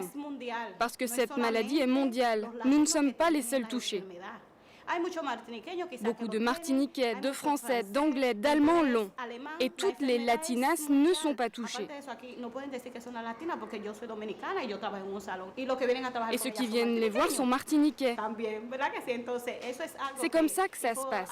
population, parce que cette maladie est mondiale. Nous ne sommes pas les seuls touchés. Beaucoup de Martiniquais, de Français, d'Anglais, d'Allemands l'ont. Et toutes les latinas ne sont pas touchées. Et ceux qui viennent les voir sont martiniquais. C'est comme ça que ça se passe.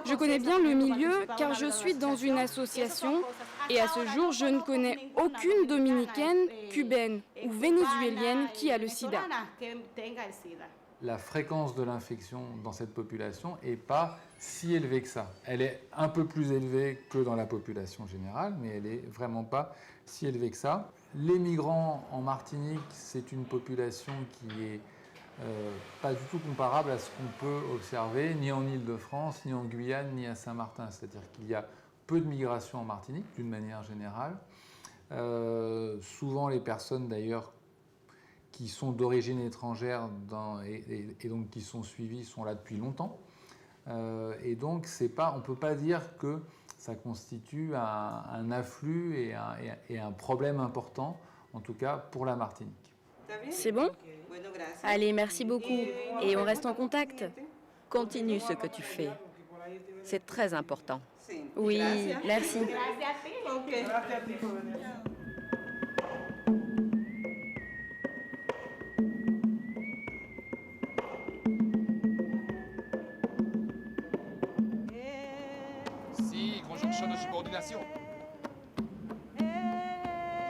Je connais bien le milieu car je suis dans une association et à ce jour, je ne connais aucune dominicaine, cubaine ou vénézuélienne qui a le sida. La fréquence de l'infection dans cette population n'est pas si élevée que ça. Elle est un peu plus élevée que dans la population générale, mais elle n'est vraiment pas si élevée que ça. Les migrants en Martinique, c'est une population qui est pas du tout comparable à ce qu'on peut observer ni en Île-de-France, ni en Guyane, ni à Saint-Martin. C'est-à-dire qu'il y a peu de migration en Martinique, d'une manière générale. Souvent, les personnes, d'ailleurs, qui sont d'origine étrangère et donc qui sont suivies sont là depuis longtemps. Et donc, on ne peut pas dire que ça constitue un afflux et un problème important, en tout cas pour la Martinique. C'est bon ? Allez, merci beaucoup. Et on reste en contact. Continue ce que tu fais. C'est très important. Oui, merci. Si, conjonction de subordination.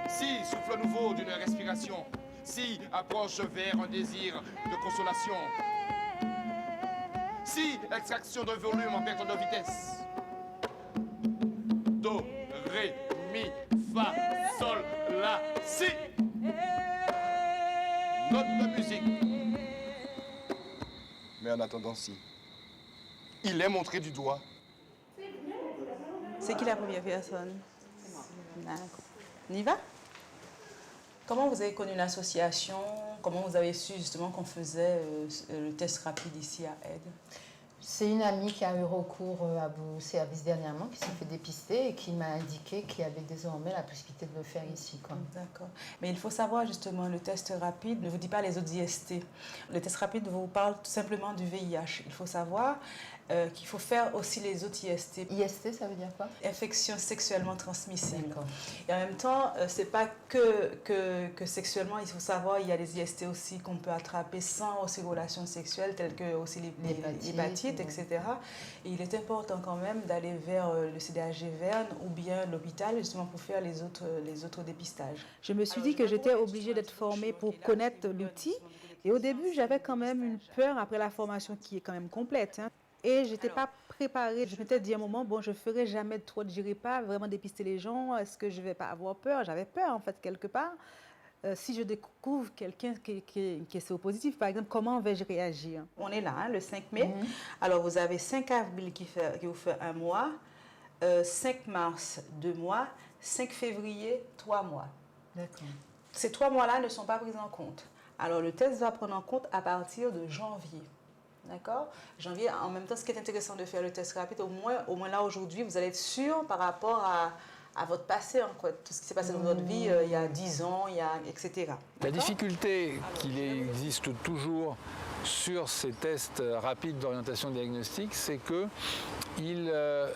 Si, souffle nouveau d'une respiration. Si, approche vers un désir de consolation. Si, extraction de volume en perte de vitesse. Do, ré, mi, fa, sol, la, si. Note de musique. Mais en attendant, si. Il est montré du doigt. C'est qui la première personne? C'est moi. D'accord. On y va? Comment vous avez connu l'association? Comment vous avez su justement qu'on faisait le test rapide ici à Aide? C'est une amie qui a eu recours à vos services dernièrement, qui s'est fait dépister et qui m'a indiqué qu'il y avait désormais la possibilité de le faire ici. D'accord. Mais il faut savoir justement, le test rapide ne vous dit pas les autres IST. Le test rapide vous parle tout simplement du VIH. Il faut savoir qu'il faut faire aussi les autres IST. IST, ça veut dire quoi? Infection sexuellement transmissible. D'accord. Et en même temps, c'est pas que sexuellement, il faut savoir, il y a des IST aussi qu'on peut attraper sans aussi relations sexuelles, telles que aussi l'hépatite, etc. Et il est important quand même d'aller vers le CDHG Verne ou bien l'hôpital justement pour faire les autres dépistages. Je me suis dit que j'étais obligée d'être formée pour connaître l'outil. Et au début, j'avais quand même une peur après la formation qui est quand même complète. Et je n'étais pas préparée. Je m'étais dit à un moment, bon, je ne ferai jamais trop, je n'irai pas vraiment dépister les gens. Est-ce que je ne vais pas avoir peur? J'avais peur, en fait, quelque part. Si je découvre quelqu'un qui est séropositif, par exemple, comment vais-je réagir? On est là, le 5 mai. Alors, vous avez 5 avril qui vous fait 1 mois, 5 mars, 2 mois, 5 février, 3 mois. D'accord. Ces 3 mois-là ne sont pas pris en compte. Alors, le test va prendre en compte à partir de janvier. D'accord? Janvier, en même temps, ce qui est intéressant de faire le test rapide, au moins là, aujourd'hui, vous allez être sûr par rapport à votre passé, tout ce qui s'est passé dans votre vie il y a 10 ans, etc. La difficulté qu'il existe toujours sur ces tests rapides d'orientation diagnostique, c'est qu'ils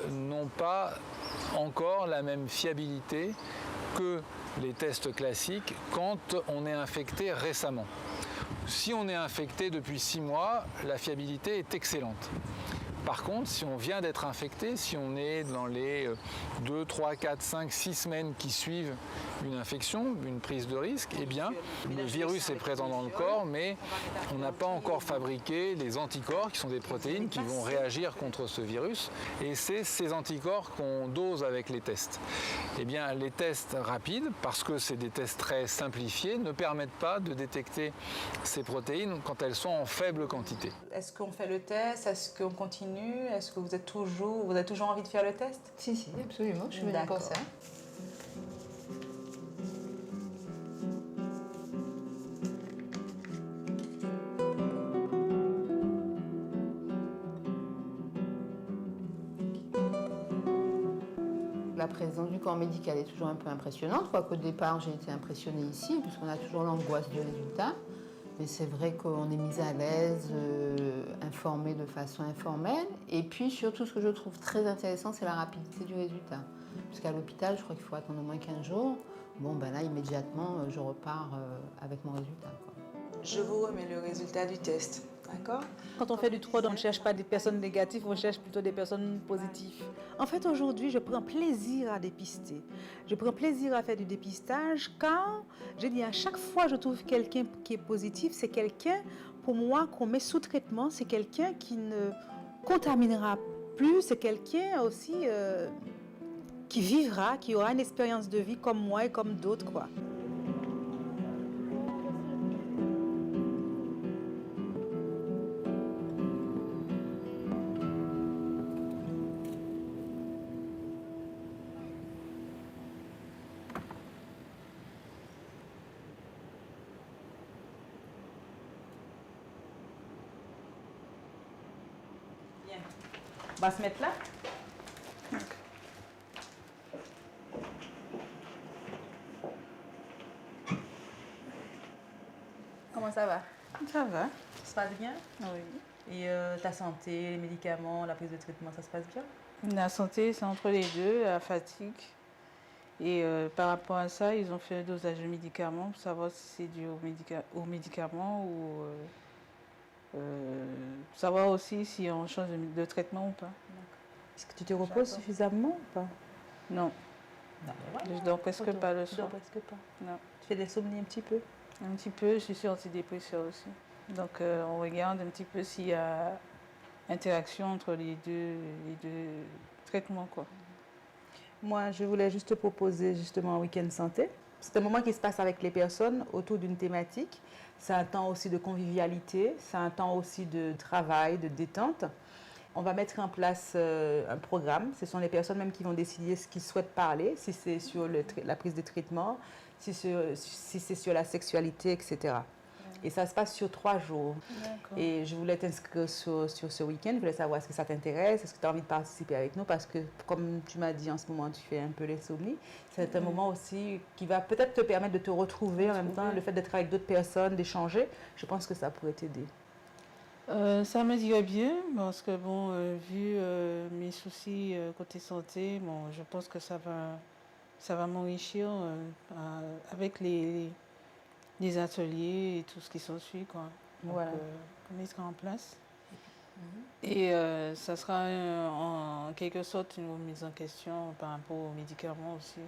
n'ont pas encore la même fiabilité que les tests classiques quand on est infecté récemment. Si on est infecté depuis 6 mois, la fiabilité est excellente. Par contre, si on vient d'être infecté, si on est dans les 2, 3, 4, 5, 6 semaines qui suivent une infection, une prise de risque, eh bien, le virus est présent dans le corps, mais on n'a pas encore fabriqué les anticorps, qui sont des protéines qui vont réagir contre ce virus. Et c'est ces anticorps qu'on dose avec les tests. Eh bien, les tests rapides, parce que c'est des tests très simplifiés, ne permettent pas de détecter ces protéines quand elles sont en faible quantité. Est-ce qu'on fait le test? Est-ce qu'on continue? Est-ce que vous avez toujours envie de faire le test? Si, absolument, je suis venue pour ça. La présence du corps médical est toujours un peu impressionnante, quoiqu'au départ j'ai été impressionnée ici, puisqu'on a toujours l'angoisse du résultat. Mais c'est vrai qu'on est mis à l'aise, informé de façon informelle. Et puis surtout, ce que je trouve très intéressant, c'est la rapidité du résultat. Parce qu'à l'hôpital, je crois qu'il faut attendre au moins 15 jours. Bon, ben là, immédiatement, je repars avec mon résultat, quoi. Je vous remets le résultat du test, d'accord? Quand on fait du 3D, on ne cherche pas des personnes négatives, on cherche plutôt des personnes positives. En fait, aujourd'hui, je prends plaisir à dépister. Je prends plaisir à faire du dépistage car, je dis, à chaque fois que je trouve quelqu'un qui est positif, c'est quelqu'un, pour moi, qu'on met sous traitement, c'est quelqu'un qui ne contaminera plus, c'est quelqu'un aussi qui vivra, qui aura une expérience de vie comme moi et comme d'autres, quoi. On va se mettre là. Comment ça va? Ça va, Ça se passe bien? oui. Et ta santé, les médicaments, la prise de traitement, ça se passe bien? La santé, c'est entre les deux, la fatigue. Et par rapport à ça, ils ont fait un dosage de médicaments pour savoir si c'est dû aux médicaments ou savoir aussi si on change de traitement ou pas. Est-ce que tu te reposes suffisamment ou pas? Non, je dors presque pas le Tu dors soir. presque pas. Non. Tu fais des insomnies un petit peu? Un petit peu, je suis sur antidépresseur aussi. Donc on regarde un petit peu s'il y a interaction entre les deux traitements, quoi. Moi, je voulais juste te proposer justement un week-end santé. C'est un moment qui se passe avec les personnes autour d'une thématique. C'est un temps aussi de convivialité, c'est un temps aussi de travail, de détente. On va mettre en place un programme. Ce sont les personnes même qui vont décider ce qu'ils souhaitent parler, si c'est sur la prise de traitement, si c'est sur la sexualité, etc. Et ça se passe sur 3 jours. Et je voulais t'inscrire sur ce week-end. Je voulais savoir est-ce que ça t'intéresse, est-ce que tu as envie de participer avec nous, parce que comme tu m'as dit en ce moment, tu fais un peu l'insomnie. C'est un moment aussi qui va peut-être te permettre de te retrouver en même temps. Le fait d'être avec d'autres personnes, d'échanger, je pense que ça pourrait t'aider. Ça me dirait bien parce que bon, vu mes soucis côté santé, bon, je pense que ça va m'enrichir avec les ateliers et tout ce qui s'ensuit, quoi. Donc, Voilà. mettre en place. Et ça sera en quelque sorte une remise en question par rapport aux médicaments aussi.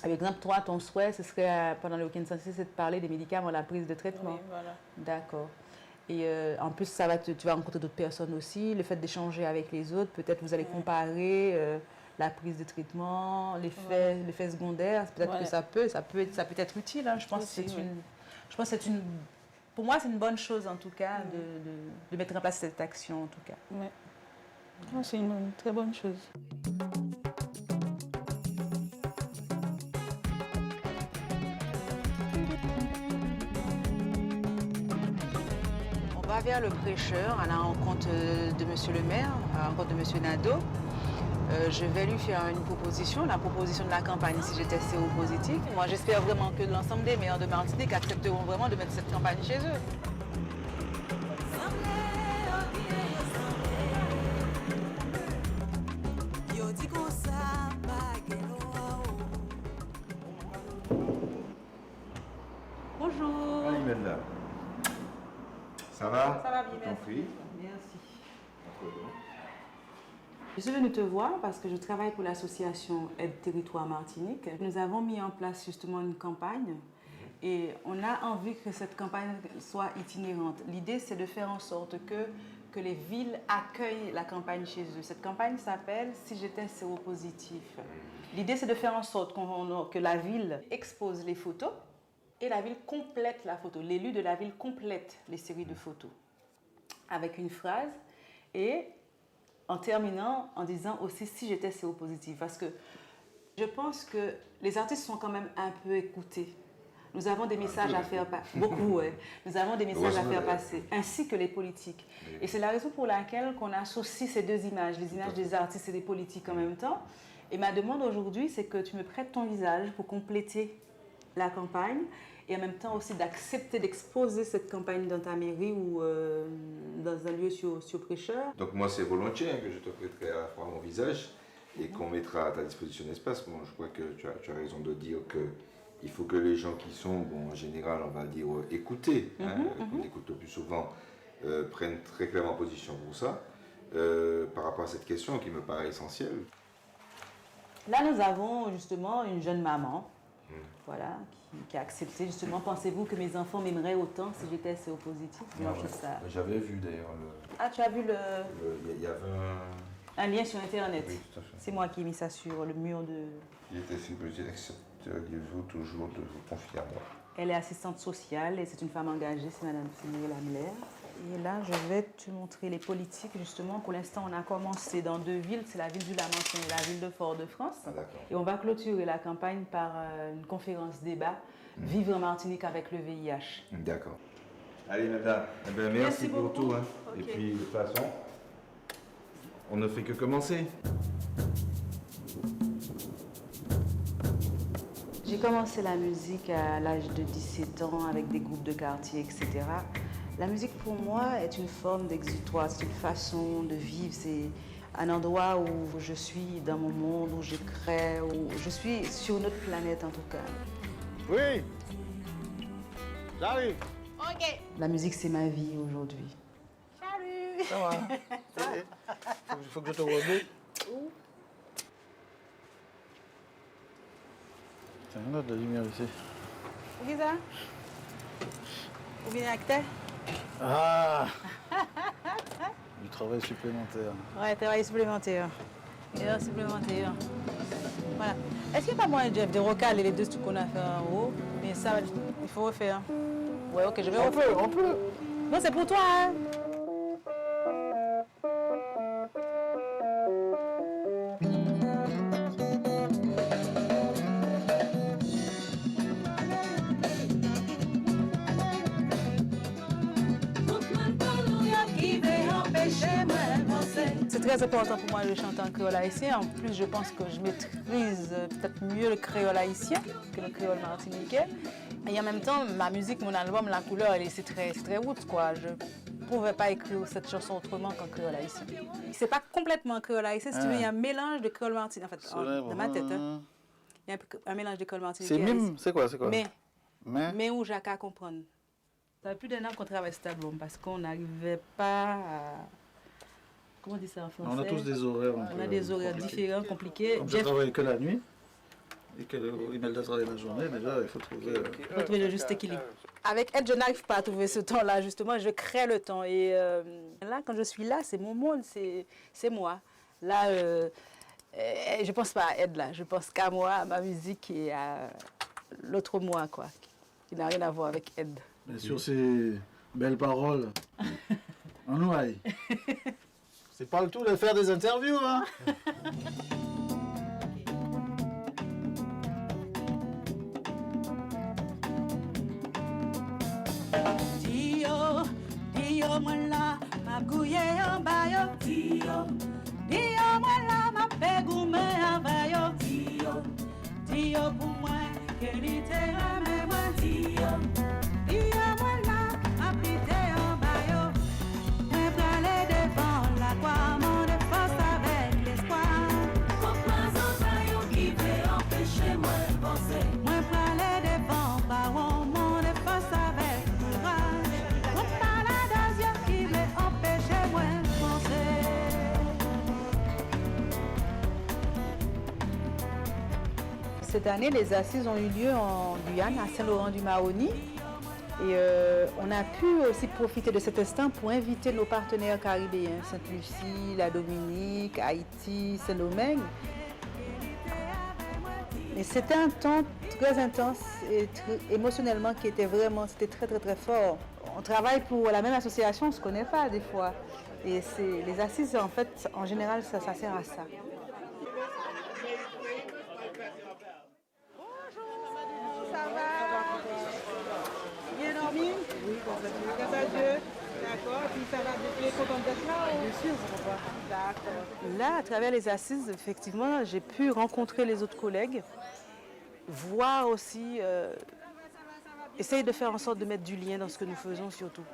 Par exemple, toi, ton souhait, ce serait pendant le week-end santé, c'est de parler des médicaments, la prise de traitement. Oui, voilà. D'accord. Et en plus, tu vas rencontrer d'autres personnes aussi. Le fait d'échanger avec les autres, peut-être vous allez comparer la prise de traitement, l'effet secondaire. Peut-être que ça peut être utile. Hein. Je pense que pour moi, c'est une bonne chose en tout cas de mettre en place cette action en tout cas. Ouais. C'est une très bonne chose. On va vers le prêcheur à la rencontre de Monsieur le maire, à la rencontre de Monsieur Nadeau. Je vais lui faire une proposition, la proposition de la campagne si j'étais séropositive. Moi, j'espère vraiment que l'ensemble des maires de Martinique accepteront vraiment de mettre cette campagne chez eux. Bonjour. Ah, Imelda. Ça va? Ça va bien, Je t'en prie. Merci. Je suis venue te voir parce que je travaille pour l'association Aide Territoire Martinique. Nous avons mis en place justement une campagne et on a envie que cette campagne soit itinérante. L'idée, c'est de faire en sorte que les villes accueillent la campagne chez eux. Cette campagne s'appelle « Si j'étais séropositif ». L'idée, c'est de faire en sorte que la ville expose les photos et la ville complète la photo. L'élu de la ville complète les séries de photos avec une phrase et en terminant en disant aussi si j'étais séropositive. Parce que je pense que les artistes sont quand même un peu écoutés. Nous avons des messages à faire passer. Beaucoup, ouais. Nous avons des messages à faire passer, ainsi que les politiques. Et c'est la raison pour laquelle qu'on associe ces deux images, les images des artistes et des politiques en même temps. Et ma demande aujourd'hui, c'est que tu me prêtes ton visage pour compléter la campagne et en même temps aussi d'accepter d'exposer cette campagne dans ta mairie ou dans un lieu sur prêcheur. Donc moi, c'est volontiers que je te prêterai à la fois mon visage et qu'on mettra à ta disposition l'espace. Bon, je crois que tu as raison de dire qu'il faut que les gens qui sont, bon, en général, on va dire, écoutés, qu'on écoute le plus souvent, prennent très clairement position pour ça, par rapport à cette question qui me paraît essentielle. Là, nous avons justement une jeune maman, voilà, qui a accepté justement. Pensez-vous que mes enfants m'aimeraient autant si j'étais séropositif? J'avais vu d'ailleurs Ah, tu as vu il y avait un lien sur Internet. Oui, tout à fait. C'est moi qui ai mis ça sur le mur de... Il était supposé accepteriez-vous toujours de vous confier à moi? Elle est assistante sociale et c'est une femme engagée, c'est Mme Cyril Lamler. Et là, je vais te montrer les politiques, justement. Pour l'instant, on a commencé dans 2 villes. C'est la ville du Lamentin et la ville de Fort-de-France. Ah, d'accord. Et on va clôturer la campagne par une conférence débat « Vivre en Martinique avec le VIH ». D'accord. Allez, madame. Eh bien, merci pour beaucoup. tout. Hein. Okay. Et puis, de toute façon, on ne fait que commencer. J'ai commencé la musique à l'âge de 17 ans avec des groupes de quartier, etc. La musique pour moi est une forme d'exutoire, c'est une façon de vivre, c'est un endroit où je suis dans mon monde, où je crée, où je suis sur une autre planète en tout cas. Oui, j'arrive. Ok. La musique c'est ma vie aujourd'hui. Salut. Ça va. Faut que je te remette. Tiens, on a de la lumière ici. Où est ça? Où vient l'acteur? Ah. Du travail supplémentaire. Ouais, travail supplémentaire. Heure supplémentaire. Voilà. Est-ce qu'il n'y a pas moyen, Jeff, de recaler les 2 trucs qu'on a fait en haut? Mais ça, il faut refaire. Ouais, ok, je vais refaire. On peut. Non, c'est pour toi, hein? C'est très important pour moi de chanter en créole haïtien. En plus, je pense que je maîtrise peut-être mieux le créole haïtien que le créole martiniquais. Et en même temps, ma musique, mon album, la couleur, c'est très roots, quoi. Je ne pouvais pas écrire cette chanson autrement qu'en créole haïtien. C'est pas complètement créole haïtien, si tu veux, il y a un mélange de créole martiniquais. En fait, dans ma tête, hein. Il y a un mélange de créole martiniquais. C'est mime, c'est quoi? Mais où j'ai qu'à comprendre. Ça fait plus d'un an qu'on travaille cet album parce qu'on n'arrivait pas à... Comment on dit ça en français? On a tous des horaires. On a des horaires différents, compliqués. Comme je travaille que la nuit et que Imelda travaille la journée, déjà il faut trouver... Il faut trouver le juste équilibre. Avec Ed, je n'arrive pas à trouver ce temps-là, justement, je crée le temps. Et là, quand je suis là, c'est mon monde, c'est moi. Là, je ne pense pas à Ed, là. Je pense qu'à moi, à ma musique et à l'autre moi, quoi, qui n'a rien à voir avec Ed. Mais sur ces belles paroles, on nous aille. C'est pas le tout de faire des interviews, hein. Dio, moi là, ma gouille en bayo. Dio, moi là, ma pégoumé en bayo. Dio, pour moi, que littéralement moi. Dio, moi là, ma pité en bayo. Un bralé devant la croix, mon défense avec l'espoir. Pourquoi son qui veut empêcher moi de penser? Moi bralé devant baron, mon défense avec courage. Mon balade aux qui veut empêcher moi de penser. Cette année, les assises ont eu lieu en Guyane, à Saint-Laurent-du-Maroni. Et on a pu aussi profiter de cet instant pour inviter nos partenaires caribéens, Sainte-Lucie, la Dominique, Haïti, Saint-Domingue. Et c'était un temps très intense et émotionnellement qui était vraiment, c'était très fort. On travaille pour la même association, on ne se connaît pas des fois. Et les assises, en fait, en général, ça sert à ça. Ça va? Bien dormi? Oui, complètement. Grâce à Dieu. D'accord, et puis ça va, tu es contente d'être là? Bien sûr, pourquoi pas. D'accord. Là, à travers les assises, effectivement, j'ai pu rencontrer les autres collègues, voir aussi, essayer de faire en sorte de mettre du lien dans ce que nous faisons surtout.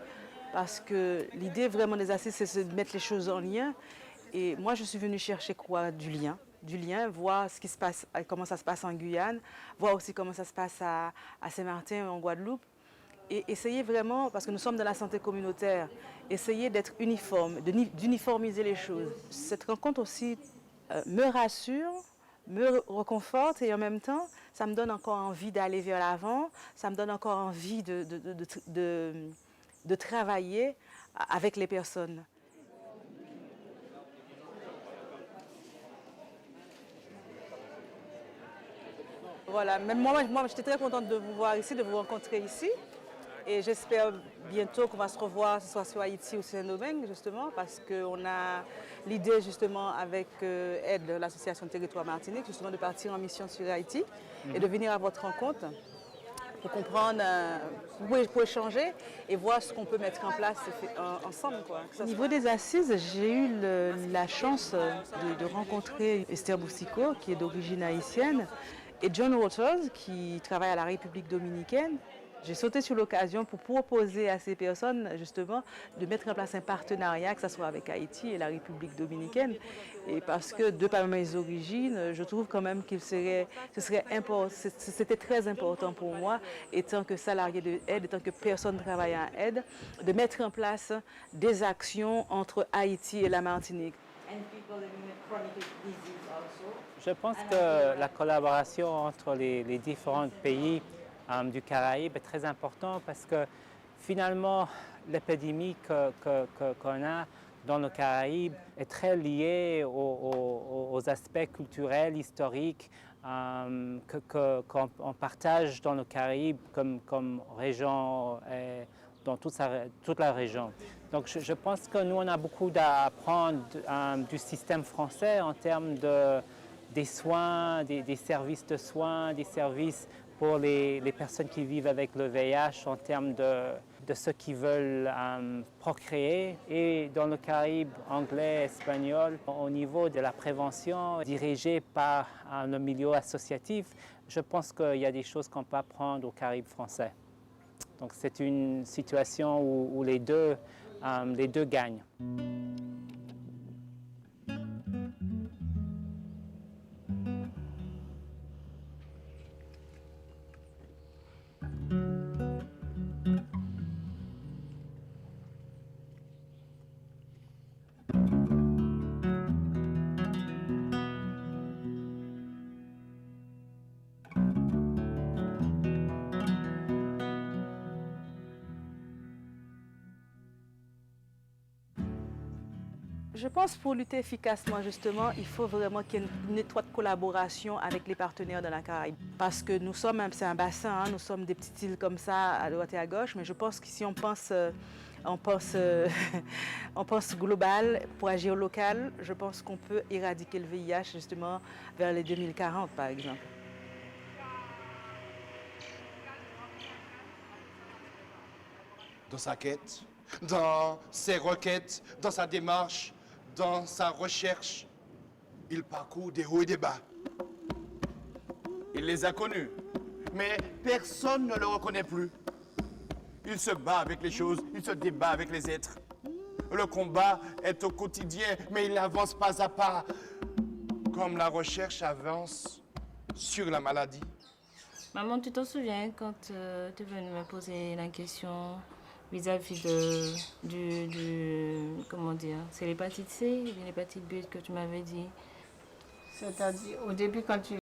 Parce que l'idée vraiment des assises, c'est de mettre les choses en lien. Et moi, je suis venue chercher quoi? Du lien, voir ce qui se passe, comment ça se passe en Guyane, voir aussi comment ça se passe à Saint-Martin, en Guadeloupe. Et essayer vraiment, parce que nous sommes dans la santé communautaire, essayer d'être uniforme, d'uniformiser les choses. Cette rencontre aussi me rassure, me reconforte et en même temps, ça me donne encore envie d'aller vers l'avant, ça me donne encore envie de travailler avec les personnes. Voilà, même moi j'étais très contente de vous voir ici, de vous rencontrer ici. Et j'espère bientôt qu'on va se revoir, que ce soit sur Haïti ou Saint-Domingue, justement, parce qu'on a l'idée, justement, avec AIDE, l'association Territoire Martinique, justement, de partir en mission sur Haïti et de venir à votre rencontre pour comprendre, pour échanger et voir ce qu'on peut mettre en place ensemble, quoi. Au niveau des assises, j'ai eu la chance de rencontrer Esther Boussicot, qui est d'origine haïtienne, et John Waters, qui travaille à la République dominicaine. J'ai sauté sur l'occasion pour proposer à ces personnes, justement, de mettre en place un partenariat, que ce soit avec Haïti et la République dominicaine. Et parce que, de par mes origines, je trouve quand même c'était très important pour moi, étant que salarié de AIDE, étant que personne travaille à AIDE, de mettre en place des actions entre Haïti et la Martinique. Je pense que la collaboration entre les différents pays du Caraïbe est très important parce que finalement l'épidémie qu'on a dans le Caraïbe est très liée aux aspects culturels, historiques qu'on partage dans le Caraïbe comme région, dans toute la région. Donc je pense que nous on a beaucoup à apprendre du système français en termes des soins, des services de soins, des services pour les personnes qui vivent avec le VIH en termes de ceux qui veulent procréer. Et dans le Caraïbe anglais, espagnol, au niveau de la prévention dirigée par le milieu associatif, je pense qu'il y a des choses qu'on peut apprendre au Caraïbe français. Donc c'est une situation où les deux gagnent. Je pense que pour lutter efficacement, justement, il faut vraiment qu'il y ait une étroite collaboration avec les partenaires de la Caraïbe. Parce que nous sommes, c'est un bassin, hein, nous sommes des petites îles comme ça, à droite et à gauche, mais je pense que si on pense global pour agir local, je pense qu'on peut éradiquer le VIH, justement, vers les 2040, par exemple. Dans sa quête, dans ses requêtes, dans sa démarche, dans sa recherche, il parcourt des hauts et des bas. Il les a connus, mais personne ne le reconnaît plus. Il se bat avec les choses, il se débat avec les êtres. Le combat est au quotidien, mais il avance pas à pas, comme la recherche avance sur la maladie. Maman, tu t'en souviens quand tu es venue me poser la question vis-à-vis comment dire, c'est l'hépatite C ou l'hépatite B que tu m'avais dit? C'est-à-dire, au début, quand tu